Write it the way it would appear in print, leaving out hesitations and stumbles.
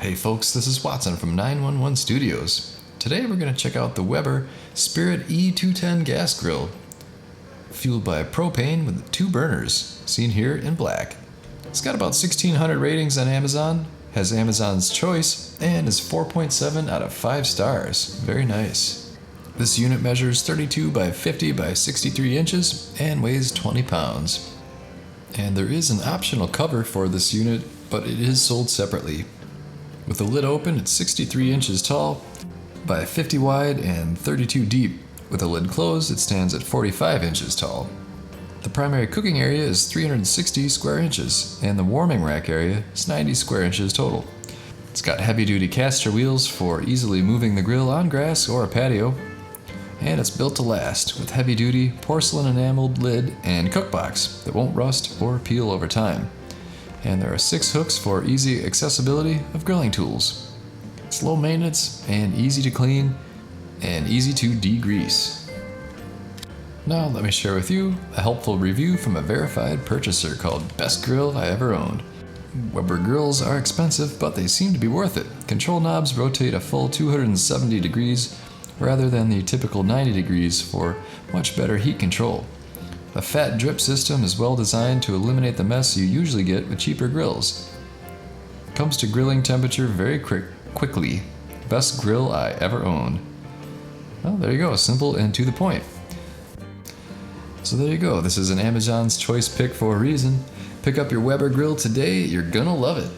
Hey folks, this is Watson from 911 Studios. Today we're going to check out the Weber Spirit E-210 gas grill, fueled by propane with 2 burners, seen here in black. It's got about 1,600 ratings on Amazon, has Amazon's choice, and is 4.7 out of 5 stars. Very nice. This unit measures 32 by 50 by 63 inches and weighs 20 pounds. And there is an optional cover for this unit, but it is sold separately. With the lid open, it's 63 inches tall by 50 wide and 32 deep. With the lid closed, it stands at 45 inches tall. The primary cooking area is 360 square inches, and the warming rack area is 90 square inches total. It's got heavy-duty caster wheels for easily moving the grill on grass or a patio, and it's built to last with heavy-duty porcelain enameled lid and cookbox that won't rust or peel over time. And there are 6 hooks for easy accessibility of grilling tools. It's low maintenance and easy to clean and easy to degrease. Now let me share with you a helpful review from a verified purchaser called Best Grill I Ever Owned. Weber grills are expensive, but they seem to be worth it. Control knobs rotate a full 270 degrees rather than the typical 90 degrees for much better heat control. A fat drip system is well designed to eliminate the mess you usually get with cheaper grills. Comes to grilling temperature very quickly. Best grill I ever owned. Well, there you go, simple and to the point. So there you go, this is an Amazon's choice pick for a reason. Pick up your Weber grill today, you're gonna love it.